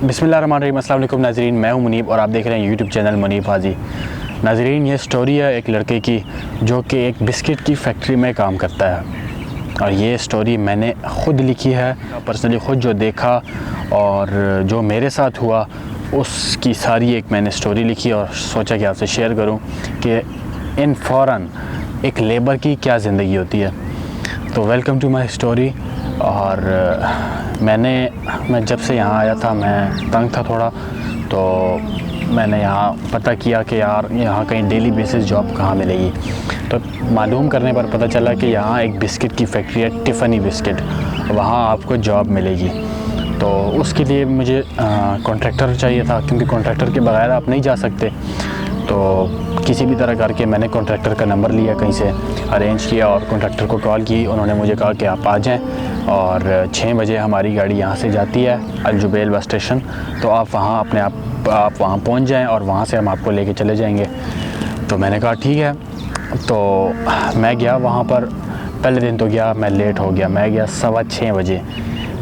बिस्मिल्लाहिर्रहमानिर्रहीम। अस्सलाम वालेकुम नाज़रीन, मैं हूं मुनीब और आप देख रहे हैं यूट्यूब चैनल मुनीब हाजी। नाज़रीन, ये स्टोरी है एक लड़के की जो कि एक बिस्किट की फैक्ट्री में काम करता है और ये स्टोरी मैंने ख़ुद लिखी है, पर्सनली ख़ुद जो देखा और जो मेरे साथ हुआ उसकी सारी एक मैंने स्टोरी लिखी और सोचा कि आपसे शेयर करूं कि इन फ़ौरन एक लेबर की क्या ज़िंदगी होती है। तो वेलकम टू माय स्टोरी। और मैं जब से यहाँ आया था मैं तंग था थोड़ा, तो मैंने यहाँ पता किया कि यार यहाँ कहीं डेली बेसिस जॉब कहाँ मिलेगी। तो मालूम करने पर पता चला कि यहाँ एक बिस्किट की फैक्ट्री है, टिफ़नी बिस्किट, वहाँ आपको जॉब मिलेगी। तो उसके लिए मुझे कॉन्ट्रैक्टर चाहिए था, क्योंकि कॉन्ट्रैक्टर के बगैर आप नहीं जा सकते। तो किसी भी तरह करके मैंने कॉन्ट्रैक्टर का नंबर लिया, कहीं से अरेंज किया और कॉन्ट्रैक्टर को कॉल की। उन्होंने मुझे कहा कि आप आ जाएं और 6 बजे हमारी गाड़ी यहाँ से जाती है अलजुबैल बस स्टेशन, तो आप वहाँ आप वहाँ पहुँच जाएं और वहाँ से हम आपको लेके चले जाएंगे। तो मैंने कहा ठीक है। तो मैं गया वहाँ पर। पहले दिन तो गया, मैं लेट हो गया। मैं गया 6:15 बजे।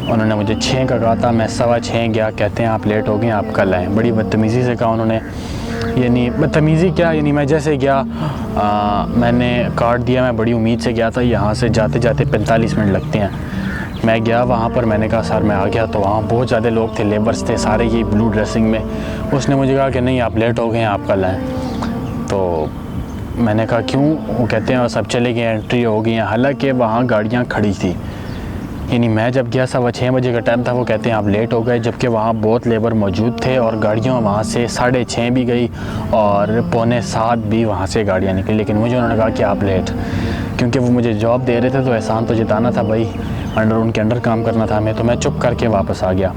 उन्होंने मुझे 6 का कहा था, मैं 6:15 गया। कहते हैं आप लेट हो गए, आप कल आएँ। बड़ी बदतमीज़ी से कहा उन्होंने। यानी बदतमीज़ी क्या, यानी मैं जैसे गया मैंने कार्ड दिया, मैं बड़ी उम्मीद से गया था। यहाँ से जाते जाते 45 मिनट लगते हैं। मैं गया वहाँ पर, मैंने कहा सर मैं आ गया। तो वहाँ बहुत ज़्यादा लोग थे, लेबर्स थे सारे, ये ब्लू ड्रेसिंग में। उसने मुझे कहा कि नहीं आप लेट हो गए हैं, आप कल आएँ। तो मैंने कहा क्यों? वो कहते हैं सब चले गए, एंट्री हो गई हैं। हालाँकि वहाँ गाड़ियाँ खड़ी थी। यानी मैं जब गया 6:15 बजे का टाइम था, वो कहते हैं आप लेट हो गए, जबकि वहाँ बहुत लेबर मौजूद थे और गाड़ियाँ वहाँ से 6:30 भी गई और 6:45 भी वहाँ से गाड़ियाँ निकली। लेकिन मुझे उन्होंने कहा कि आप लेट, क्योंकि वो मुझे जॉब दे रहे थे तो एहसान तो जिताना था भाई, उनके अंडर काम करना था हमें। तो मैं चुप करके वापस आ गया।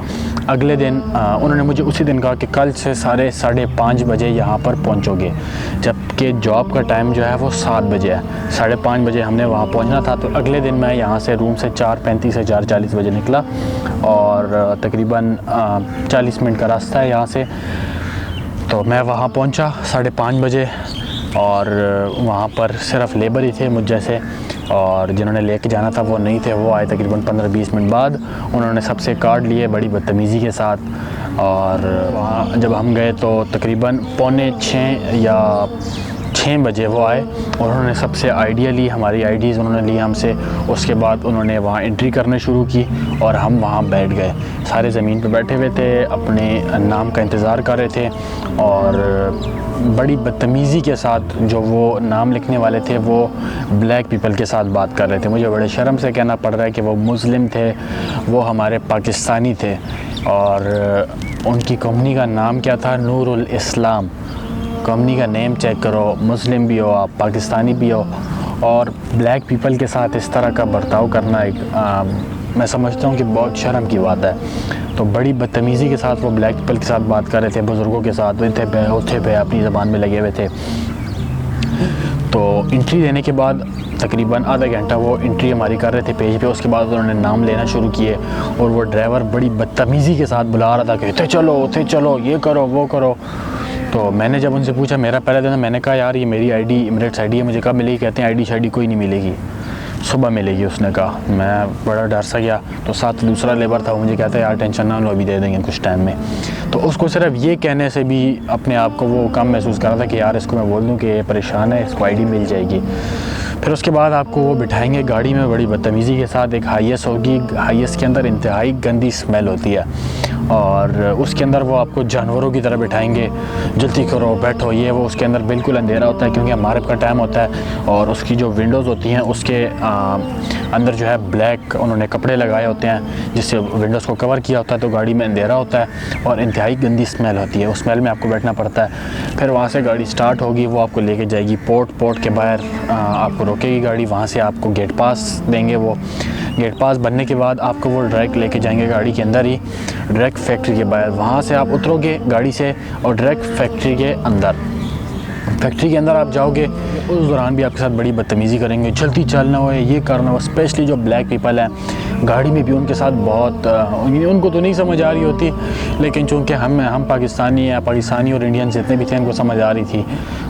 अगले दिन उन्होंने मुझे उसी दिन कहा कि कल से 5:30 बजे यहाँ पर पहुँचोगे, जबकि जॉब का टाइम जो है वो 7 बजे है। 5:30 बजे हमने वहाँ पहुँचना था। तो अगले दिन मैं यहाँ से रूम से 4:35 से 4:40 बजे निकला और तकरीबन 40 मिनट का रास्ता है यहाँ से। तो मैं वहाँ पहुँचा 5:30 बजे और वहाँ पर सिर्फ लेबर ही थे मुझ जैसे, और जिन्होंने लेके जाना था वो नहीं थे। वो आए तकरीबन 15-20 मिनट बाद। उन्होंने सबसे कार्ड लिए बड़ी बदतमीज़ी के साथ। और वहाँ जब हम गए तो तकरीबन 5:45 या 6 बजे वो आए और उन्होंने सबसे आइडिया ली, हमारी आईडीज़ उन्होंने ली हमसे। उसके बाद उन्होंने वहाँ एंट्री करने शुरू की और हम वहाँ बैठ गए। सारे ज़मीन पे बैठे हुए थे, अपने नाम का इंतज़ार कर रहे थे। और बड़ी बदतमीज़ी के साथ जो वो नाम लिखने वाले थे वो ब्लैक पीपल के साथ बात कर रहे थे। मुझे बड़े शर्म से कहना पड़ रहा है कि वो मुस्लिम थे, वो हमारे पाकिस्तानी थे। और उनकी कंपनी का नाम क्या था? नूरुल इस्लाम। कंपनी का नेम चेक करो, मुस्लिम भी हो आप, पाकिस्तानी भी हो, और ब्लैक पीपल के साथ इस तरह का बर्ताव करना एक मैं समझता हूँ कि बहुत शर्म की बात है। तो बड़ी बदतमीज़ी के साथ वो ब्लैक पीपल के साथ बात कर रहे थे, बुज़ुर्गों के साथ उठे पे अपनी ज़बान में लगे हुए थे। तो एंट्री देने के बाद तकरीबन आधा घंटा वो एंट्री हमारी कर रहे थे पेज पे। उसके बाद उन्होंने नाम लेना शुरू किए और वो ड्राइवर बड़ी बदतमीज़ी के साथ बुला रहा था कि उठे चलो, ये करो वो करो। तो मैंने जब उनसे पूछा, मेरा पहला दिन, मैंने कहा यार ये मेरी आईडी एमिरेट्स आईडी है, मुझे कब मिलेगी? कहते हैं आईडी शाईडी कोई नहीं मिलेगी, सुबह मिलेगी। उसने कहा। मैं बड़ा डर सा गया। तो साथ दूसरा लेबर था, वो मुझे कहता है यार टेंशन ना लो, अभी दे देंगे कुछ टाइम में। तो उसको सिर्फ ये कहने से भी अपने आप को वो कम महसूस कर रहा था कि यार इसको मैं बोल दूं कि ये परेशान है, इसको आईडी मिल जाएगी। फिर उसके बाद आपको वो बिठाएंगे गाड़ी में बड़ी बदतमीज़ी के साथ। एक हाईएस होगी, हाईएस के अंदर इंतहाई गंदी स्मेल होती है और उसके अंदर वो आपको जानवरों की तरह बिठाएंगे, जल्दी करो बैठो ये वो। उसके अंदर बिल्कुल अंधेरा होता है क्योंकि हमारे का टाइम होता है, और उसकी जो विंडोज़ होती हैं उसके अंदर जो है ब्लैक उन्होंने कपड़े लगाए होते हैं जिससे विंडोज़ को कवर किया होता है। तो गाड़ी में अंधेरा होता है और इंतहाई गंदी स्मेल होती है, उस स्मेल में आपको बैठना पड़ता है। फिर वहाँ से गाड़ी स्टार्ट होगी, वो आपको लेके जाएगी पोर्ट के बाहर, आपको रोकेगी गाड़ी। वहाँ से आपको गेट पास देंगे। वो गेट पास बनने के बाद आपको वो डायरेक्ट लेके जाएंगे गाड़ी के अंदर ही, डायरेक्ट फैक्ट्री के बाहर। वहाँ से आप उतरोगे गाड़ी से और डायरेक्ट फैक्ट्री के अंदर आप जाओगे। उस दौरान भी आपके साथ बड़ी बदतमीज़ी करेंगे, जल्दी चलना हो, ये करना हो। स्पेशली जो ब्लैक पीपल हैं, गाड़ी में भी उनके साथ बहुत उनको तो नहीं समझ आ रही होती, लेकिन चूँकि हम पाकिस्तानी और इंडियंस जितने भी थे उनको समझ आ रही थी।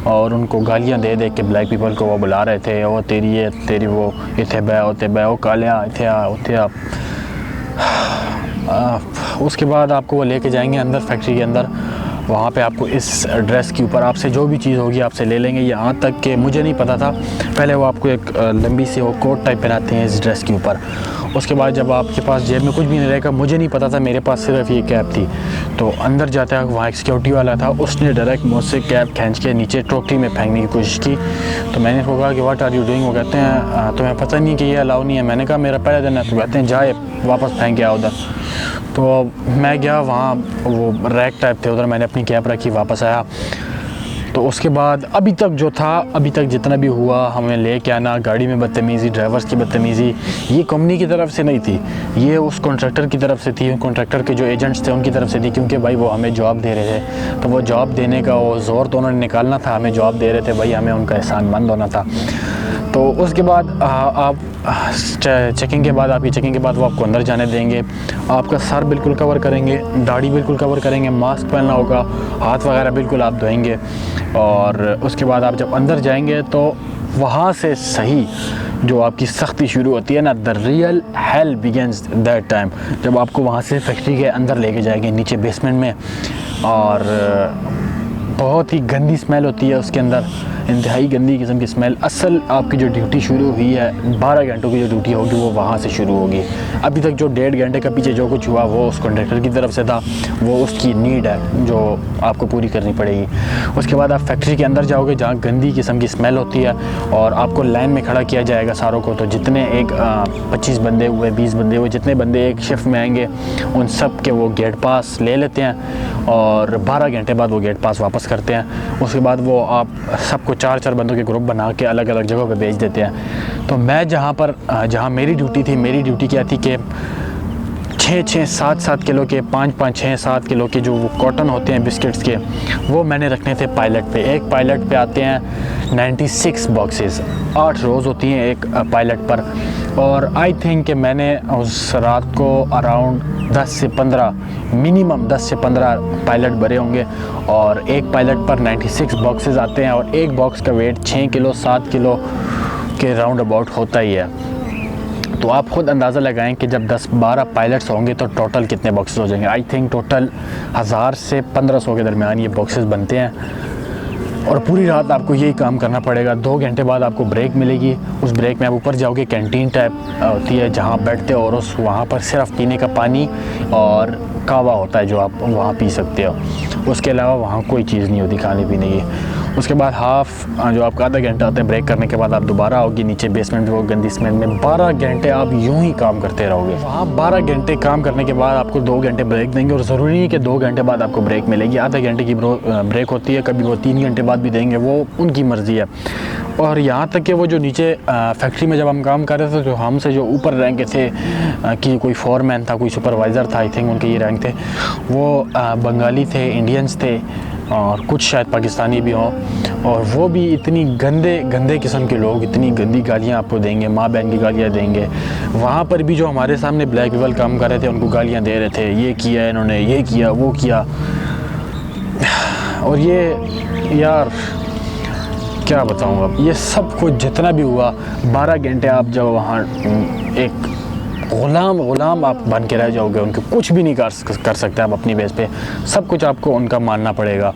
और उनको गालियाँ दे दे के ब्लैक पीपल को वो बुला रहे थे, वो तेरी वो इथे बह वो कालिया इथे आ उथे उसके बाद आपको वो लेके जाएंगे अंदर फैक्ट्री के अंदर। वहाँ पे आपको इस ड्रेस के ऊपर आपसे जो भी चीज़ होगी आपसे ले लेंगे। यहाँ तक कि मुझे नहीं पता था, पहले वो आपको एक लंबी सी वो कोट टाइप पहनाते हैं इस ड्रेस के ऊपर। उसके बाद जब आपके पास जेब में कुछ भी नहीं रहेगा, मुझे नहीं पता था, मेरे पास सिर्फ ये कैप थी। तो अंदर जाते हैं वहाँ एक सिक्योरिटी वाला था, उसने डायरेक्ट मुझसे कैप खींच के नीचे टोकरी में फेंकने की कोशिश की। तो मैंने उसको कहा कि व्हाट आर यू डूइंग। वो कहते हैं तुम्हें पता नहीं कि ये अलाउ नहीं है। मैंने कहा मेरा पहला दिन है। तो कहते हैं जाए वापस फेंक के आओ उधर। तो मैं गया वहाँ, वो रैक टाइप थे उधर, मैंने अपनी कैप रखी, वापस आया। तो उसके बाद अभी तक जो था, अभी तक जितना भी हुआ, हमें ले के आना, गाड़ी में बदतमीज़ी, ड्राइवर्स की बदतमीज़ी, ये कंपनी की तरफ से नहीं थी, ये उस कॉन्ट्रैक्टर की तरफ से थी। कॉन्ट्रैक्टर के जो एजेंट्स थे उनकी तरफ से थी, क्योंकि भाई वो हमें जॉब दे रहे थे। तो वो जॉब देने का वो ज़ोर तो उन्होंने निकालना था, हमें जॉब दे रहे थे भाई, हमें उनका एहसानमंद होना था। तो उसके बाद आप चेकिंग के बाद, आपकी चेकिंग के बाद वो आपको अंदर जाने देंगे। आपका सर बिल्कुल कवर करेंगे, दाढ़ी बिल्कुल कवर करेंगे, मास्क पहनना होगा, हाथ वगैरह बिल्कुल आप धोएंगे। और उसके बाद आप जब अंदर जाएंगे तो वहाँ से सही जो आपकी सख्ती शुरू होती है ना, the real hello begins that time, जब आपको वहाँ से फैक्ट्री के अंदर लेके जाएंगे नीचे बेसमेंट में। और बहुत ही गंदी स्मेल होती है उसके अंदर, इंतहाई गंदी किस्म की स्मेल। असल आपकी जो ड्यूटी शुरू हुई है, 12 घंटों की जो ड्यूटी होगी वो वहाँ से शुरू होगी। अभी तक जो 1.5 घंटे का पीछे जो कुछ हुआ वो उस कॉन्ट्रैक्टर की तरफ से था, वो उसकी नीड है जो आपको पूरी करनी पड़ेगी। उसके बाद आप फैक्ट्री के अंदर जाओगे जहाँ गंदी किस्म की स्मेल होती है, और आपको लाइन में खड़ा किया जाएगा सारों को। तो जितने एक 25 बंदे हुए, 20 बंदे हुए, जितने बंदे एक शिफ्ट में आएंगे उन सब के वो गेट पास ले लेते हैं, और 12 घंटे बाद वो गेट पास वापस करते हैं। उसके बाद वो आप सबको 4-4 बंदों के ग्रुप बना के अलग अलग जगहों पे भेज देते हैं। तो मैं जहाँ मेरी ड्यूटी थी, मेरी ड्यूटी क्या थी कि 6-6, 7-7 किलो के, 5-5, 6-7 किलो के जो वो कॉटन होते हैं बिस्किट्स के, वो मैंने रखने थे पायलट पे। एक पायलट पे आते हैं 96 बॉक्सेस, 8 रोज़ होती हैं एक पायलट पर। और आई थिंक कि मैंने उस रात को अराउंड 10 से 15, मिनिमम 10 से 15 पायलट भरे होंगे, और एक पायलट पर 96 बॉक्सेस आते हैं, और एक बॉक्स का वेट 6 किलो 7 किलो के राउंड अबाउट होता ही है। तो आप ख़ुद अंदाज़ा लगाएं कि जब 10-12 पायलट्स होंगे तो टोटल कितने बॉक्सेस हो जाएंगे। आई थिंक टोटल 1000 से 1500 के दरमियान ये बॉक्सेस बनते हैं, और पूरी रात आपको यही काम करना पड़ेगा। 2 घंटे बाद आपको ब्रेक मिलेगी। उस ब्रेक में आप ऊपर जाओगे, कैंटीन टाइप होती है जहाँ बैठते हो, और उस वहाँ पर सिर्फ पीने का पानी और कहवा होता है जो आप वहाँ पी सकते हो। उसके अलावा वहाँ कोई चीज़ नहीं होती खाने पीने की। उसके बाद जो आपका आधा घंटा होता है ब्रेक करने के बाद, आप दोबारा आओगे नीचे बेसमेंट में, वो गंदी स्मेल में। 12 घंटे आप यूं ही काम करते रहोगे वहाँ। 12 घंटे काम करने के बाद आपको 2 घंटे ब्रेक देंगे, और ज़रूरी नहीं कि 2 घंटे बाद आपको ब्रेक मिलेगी। आधे घंटे की ब्रेक होती है, कभी वो 3 घंटे बाद भी देंगे, वो उनकी मर्ज़ी है। और यहाँ तक कि वो जो नीचे फैक्ट्री में जब हम काम कर रहे थे, तो हमसे जो ऊपर रैंक थे, कि कोई फोरमैन था, कोई सुपरवाइज़र था, आई थिंक उनके ये रैंक थे, वो बंगाली थे, इंडियंस थे, और कुछ शायद पाकिस्तानी भी हों। और वो भी इतनी गंदे किस्म के लोग, इतनी गंदी गालियाँ आपको देंगे, माँ बहन की गालियाँ देंगे। वहाँ पर भी जो हमारे सामने ब्लैक पीपल काम कर रहे थे उनको गालियाँ दे रहे थे, ये किया इन्होंने, ये किया, वो किया। और ये यार क्या बताऊँ अब, ये सब कुछ जितना भी हुआ, 12 घंटे आप जब वहाँ एक ग़ुलाम आप बन के रह जाओगे, उनके कुछ भी नहीं कर सकते आप अपनी बेस पे, सब कुछ आपको उनका मानना पड़ेगा।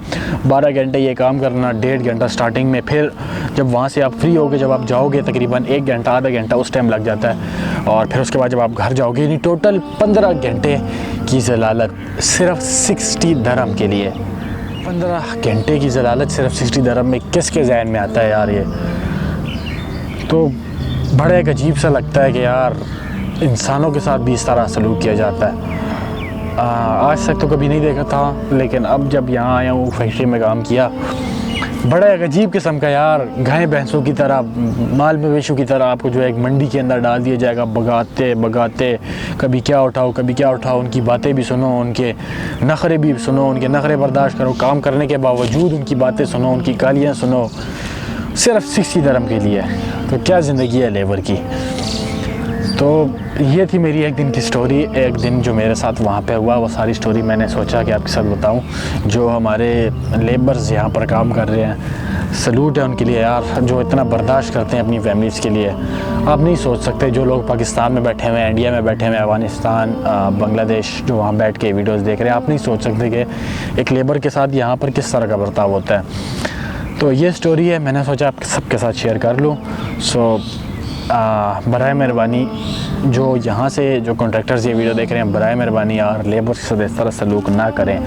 12 घंटे ये काम करना, 1.5 घंटा स्टार्टिंग में, फिर जब वहाँ से आप फ्री होगे, जब आप जाओगे तकरीबन 1 घंटा आधा घंटा उस टाइम लग जाता है, और फिर उसके बाद जब आप घर जाओगे, यानी टोटल 15 घंटे की ज़लालत सिर्फ 60 दरहम के लिए। 15 घंटे की ज़लालत सिर्फ 60 दरहम में किसके ज़हन में आता है यार? ये तो बड़ा एक अजीब सा लगता है कि यार इंसानों के साथ भी इस तरह सलूक किया जाता है। आज तक तो कभी नहीं देखा था, लेकिन अब जब यहाँ आया हूँ, फैक्ट्री में काम किया, बड़ा एक अजीब किस्म का यार, गाय भैंसों की तरह, माल मवेशियों की तरह आपको जो है एक मंडी के अंदर डाल दिया जाएगा, भगाते कभी क्या उठाओ, कभी क्या उठाओ। उनकी बातें भी सुनो, उनके नखरे भी सुनो, उनके नखरे बर्दाश्त करो, काम करने के बावजूद उनकी बातें सुनो, उनकी गालियाँ सुनो, सिर्फ 60 दरहम के लिए। तो क्या ज़िंदगी है लेबर की। तो ये थी मेरी एक दिन की स्टोरी। एक दिन जो मेरे साथ वहाँ पे हुआ वो सारी स्टोरी मैंने सोचा कि आपके साथ बताऊँ। जो हमारे लेबर्स यहाँ पर काम कर रहे हैं, सलूट है उनके लिए यार, जो इतना बर्दाश्त करते हैं अपनी फैमिलीज़ के लिए। आप नहीं सोच सकते, जो लोग पाकिस्तान में बैठे हुए हैं, इंडिया में बैठे हुए हैं, अफ़गानिस्तान, बांग्लादेश, जो वहाँ बैठ के वीडियोज़ देख रहे हैं, आप नहीं सोच सकते कि एक लेबर के साथ यहाँ पर किस तरह का बर्ताव होता है। तो ये स्टोरी है, मैंने सोचा आप सबके साथ शेयर कर लूँ। सो बराए मेहरबानी जो यहाँ से जो कॉन्ट्रैक्टर्स ये वीडियो देख रहे हैं, बराए मेहरबानी यार लेबर्स के साथ इस तरह सलूक ना करें।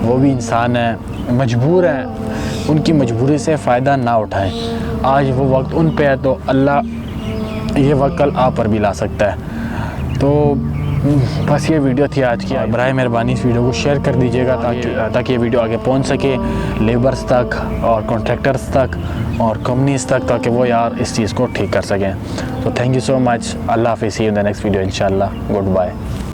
वो भी इंसान है, मजबूर हैं, उनकी मजबूरी से फ़ायदा ना उठाएं। आज वो वक्त उन पे है तो अल्लाह ये वक्त कल आप पर भी ला सकता है। तो बस ये वीडियो थी आज की। बराए मेहरबानी इस वीडियो को शेयर कर दीजिएगा ताकि ये वीडियो आगे पहुंच सके लेबर्स तक और कॉन्ट्रैक्टर्स तक और कंपनीज तक, ताकि वो यार इस चीज़ को ठीक कर सकें। तो thank you so much. Allah हाफ़िज़। See you in the next video इंशाल्लाह। Good bye.